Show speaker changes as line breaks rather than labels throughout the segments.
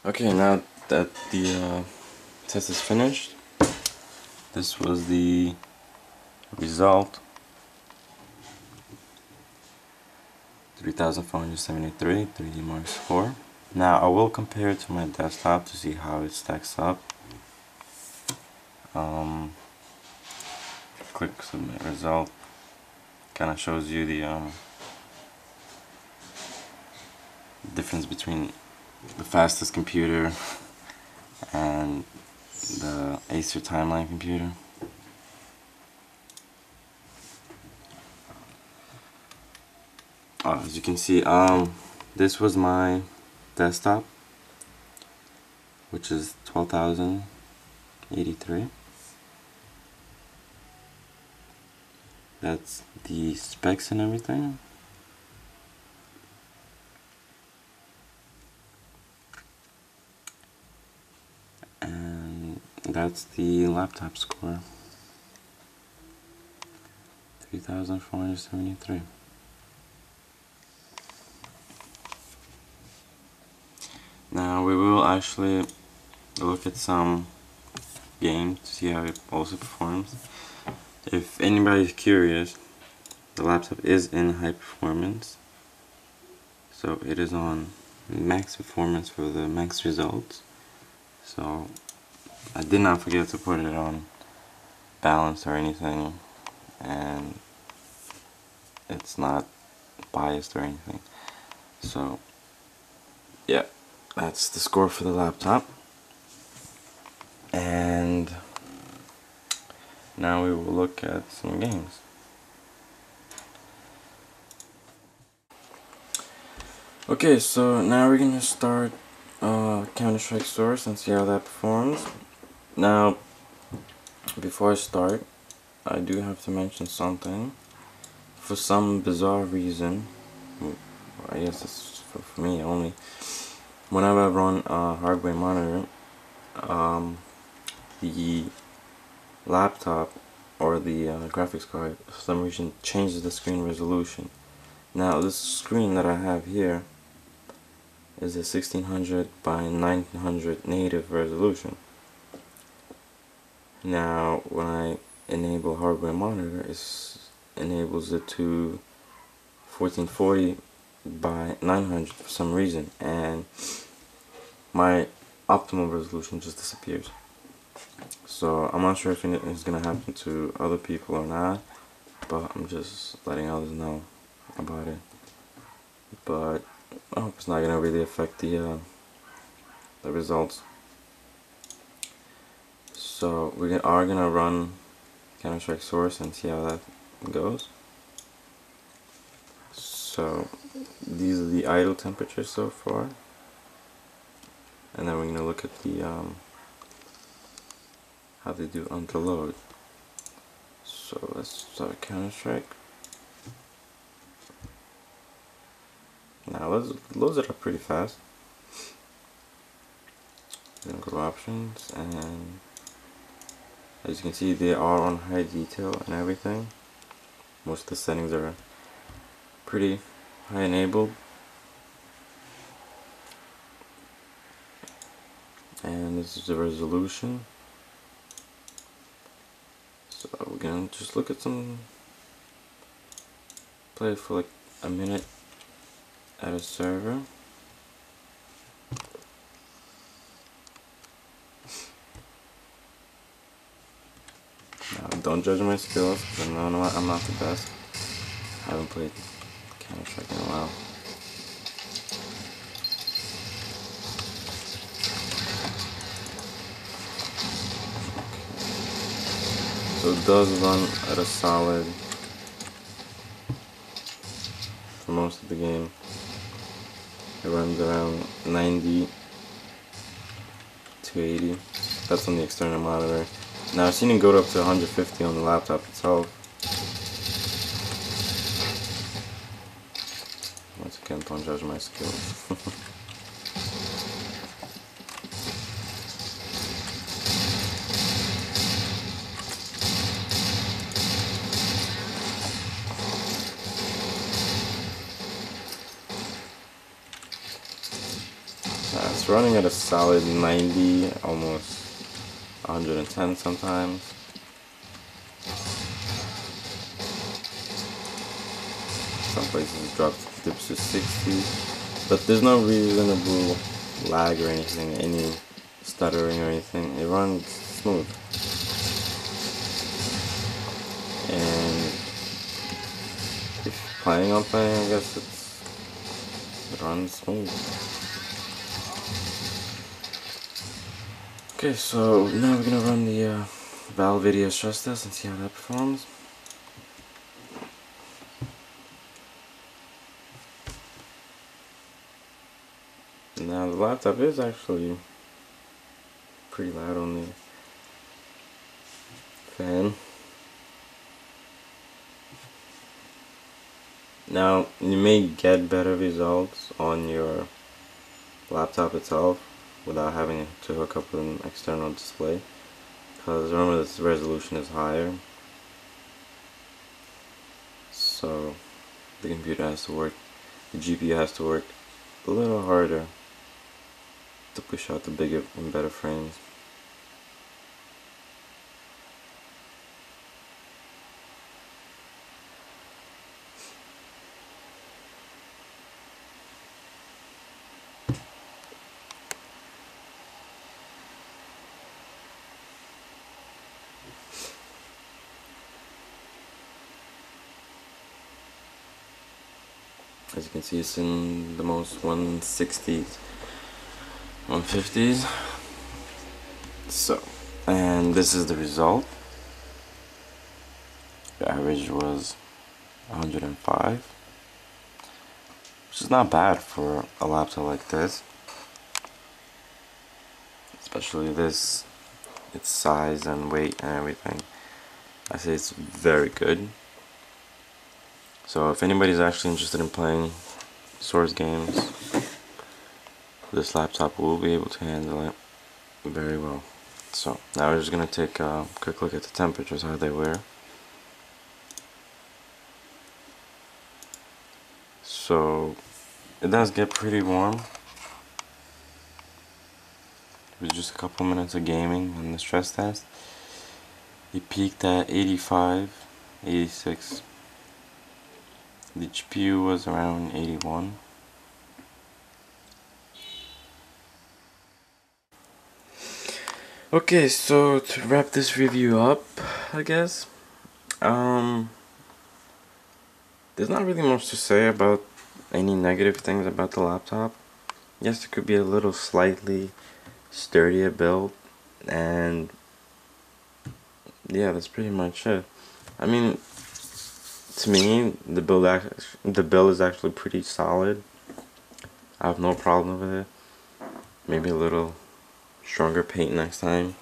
Okay, now that the test is finished, this was the result. 3473 3D Mark score. Now I will compare it to my desktop to see how it stacks up. Click submit result. Kind of shows you the difference between the fastest computer and the Acer Timeline computer. As you can see, this was my desktop, which is 12,083. That's the specs and everything. And that's the laptop score, 3,473. Now we will actually look at some games to see how it also performs. If anybody's curious, the laptop is in high performance, so it is on max performance for the max results. So I did not forget to put it on balance or anything, and it's not biased or anything. So yeah, that's the score for the laptop. And now we will look at some games. Okay, so now we're gonna start Counter-Strike Source and see how that performs. Now, before I start, I do have to mention something. For some bizarre reason, I guess it's for me only, whenever I run a hardware monitor, the laptop or the graphics card for some reason changes the screen resolution. Now this screen that I have here is a 1600 by 1900 native resolution. Now when I enable hardware monitor, it enables it to 1440 by 900 for some reason, and my optimal resolution just disappears. So I'm not sure if it's gonna happen to other people or not, but I'm just letting others know about it. But I hope it's not gonna really affect the results. So we are gonna run Counter-Strike Source and see how that goes. So these are the idle temperatures so far, and then we're gonna look at the how they do under load. So let's start Counter-Strike. Now let's load it up pretty fast. Then go to options, and as you can see, they are on high detail and everything. Most of the settings are pretty high enabled. And this is the resolution. So we're gonna just look at some, play it for like a minute at a server. Now, don't judge my skills, because I know I'm not the best. I haven't played Counter-Strike in a while. So it does run at a solid for most of the game. It runs around 90 to 80. That's on the external monitor. Now I've seen it go up to 150 on the laptop itself. Once again, don't judge my skills. It's running at a solid 90, almost 110 sometimes. Some places it dips to 60, but there's no reasonable lag or anything, any stuttering or anything. It runs smooth. And if you're planning on playing, I guess it runs smooth. Okay, so now we're gonna run the valve video stress test and see how that performs. Now the laptop is actually pretty loud on the fan. Now you may get better results on your laptop itself without having to hook up an external display, because remember this resolution is higher, so the computer has to work, the GPU has to work a little harder to push out the bigger and better frames. As you can see, it's in the most 160s, 150s. So, and this is the result. The average was 105, which is not bad for a laptop like this, especially this, its size and weight and everything. I say it's very good. So if anybody's actually interested in playing Source games, this laptop will be able to handle it very well. So now we're just going to take a quick look at the temperatures, how they were. So it does get pretty warm. It was just a couple minutes of gaming on the stress test. It peaked at 85, 86. The GPU was around 81. Okay, so to wrap this review up, I guess, there's not really much to say about any negative things about the laptop. Yes, it could be a little slightly sturdier build, and yeah, that's pretty much it. I mean, to me, the build is actually pretty solid. I have no problem with it. Maybe a little stronger paint next time,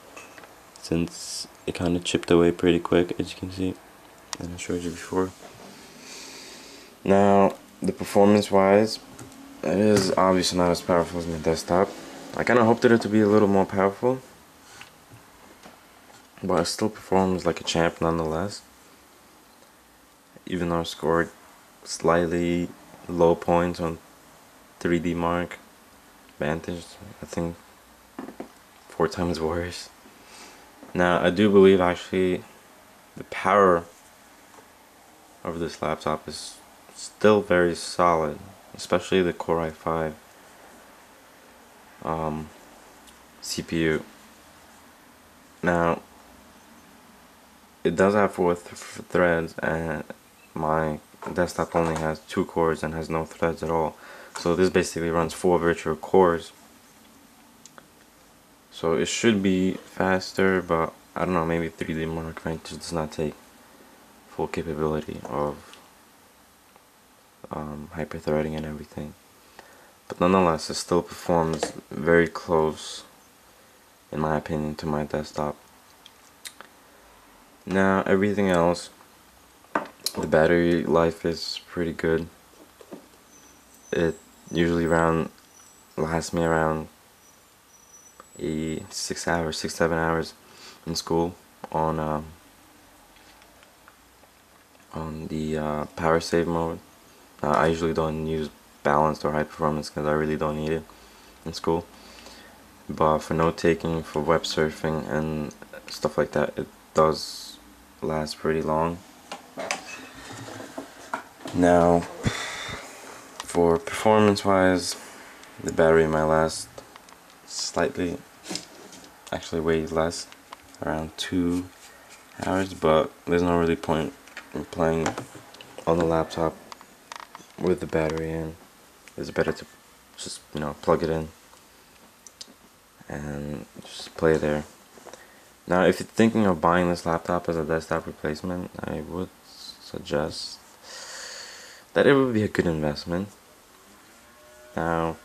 since it kind of chipped away pretty quick, as you can see, and I showed you before. Now, the performance wise, it is obviously not as powerful as my desktop. I kind of hoped it to be a little more powerful, but it still performs like a champ nonetheless. Even though I scored slightly low points on 3D Mark Vantage, I think 4 times worse. Now, I do believe actually the power of this laptop is still very solid, especially the Core i5 CPU. Now, it does have 4 threads, and my desktop only has 2 cores and has no threads at all. So this basically runs 4 virtual cores. So it should be faster, but I don't know, maybe 3D Mark Vantage does not take full capability of hyper-threading and everything. But nonetheless, it still performs very close, in my opinion, to my desktop. Now, everything else, the battery life is pretty good. It usually lasts me around 6 hours, 6-7 hours in school on the power save mode. I usually don't use balanced or high performance because I really don't need it. in school, but for note taking, for web surfing and stuff like that, it does last pretty long. Now, for performance wise, the battery might last slightly, actually way less, around 2 hours, but there's no really point in playing on the laptop with the battery in. It's better to just, you know, plug it in and just play there. Now, if you're thinking of buying this laptop as a desktop replacement, I would suggest that it would be a good investment. Now,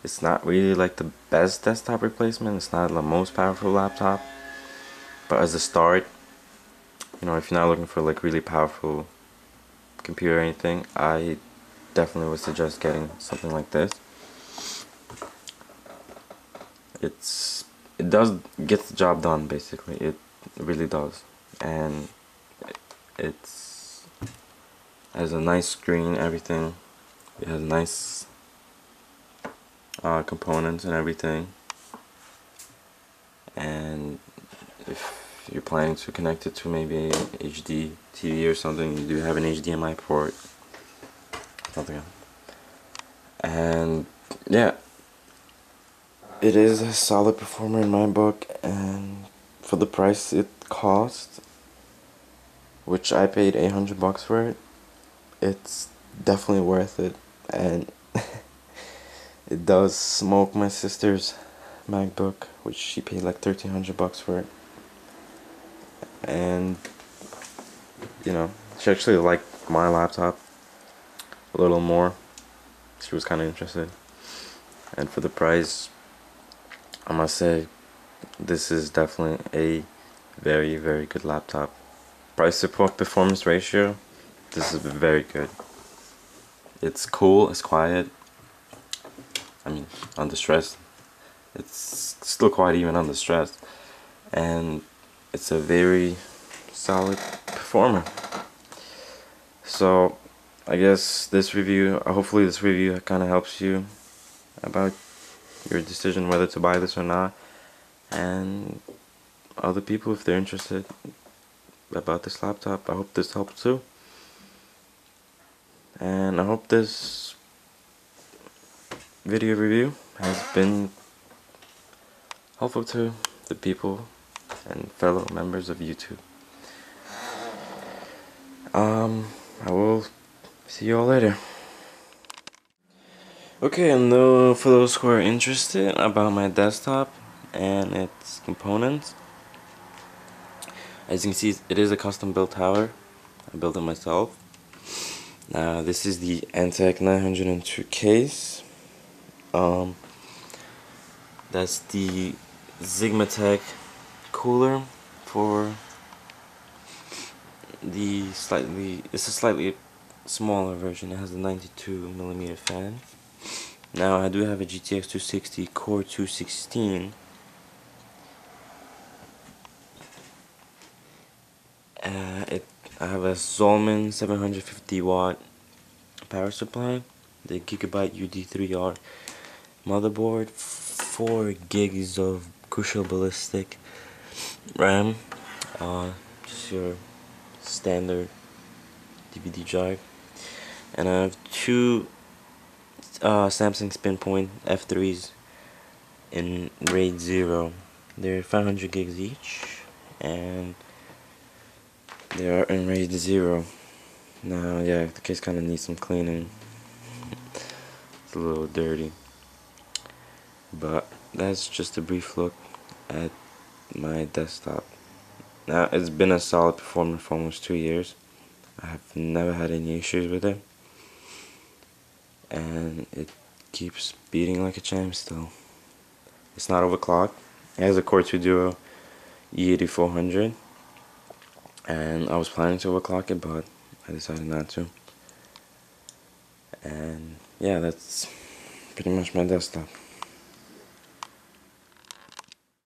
it's not really like the best desktop replacement, it's not the most powerful laptop, but as a start, you know, if you're not looking for like really powerful computer or anything, I definitely would suggest getting something like this. It does get the job done, basically. It really does, and it's has a nice screen, everything. It has nice components and everything. And if you're planning to connect it to maybe a HD TV or something, you do have an HDMI port, something. And yeah, it is a solid performer in my book, and for the price it cost, which I paid $800 for it, it's definitely worth it. And it does smoke my sister's MacBook, which she paid like $1,300 for it. And you know, she actually liked my laptop a little more. She was kind of interested, and for the price, I must say this is definitely a very, very good laptop. Price to performance ratio, this is very good. It's cool, it's quiet. I mean, under stress, it's still quiet even under stress, and it's a very solid performer. So I guess this review, hopefully this review kind of helps you about your decision whether to buy this or not, and other people, if they're interested about this laptop, I hope this helps too. And I hope this video review has been helpful to the people and fellow members of YouTube. I will see you all later. Okay, and for those who are interested about my desktop and its components, as you can see, it is a custom built tower. I built it myself. Now this is the Antec 902 case. That's the Sigmatech cooler for it's a slightly smaller version. It has a 92mm fan. Now I do have a GTX 260 Core 216. I have a Zolman 750-watt power supply, the Gigabyte UD3R motherboard, 4 gigs of Crucial Ballistic RAM, just your standard DVD drive, and I have 2 Samsung SpinPoint F3s in RAID 0. They're 500 gigs each, and they are in RAID 0. Now, yeah, the case kind of needs some cleaning. It's a little dirty. But that's just a brief look at my desktop. Now, it's been a solid performer for almost 2 years. I have never had any issues with it. And it keeps beating like a champ still. It's not overclocked. It has a Core 2 Duo E8400. And I was planning to overclock it, but I decided not to. And yeah, that's pretty much my desktop.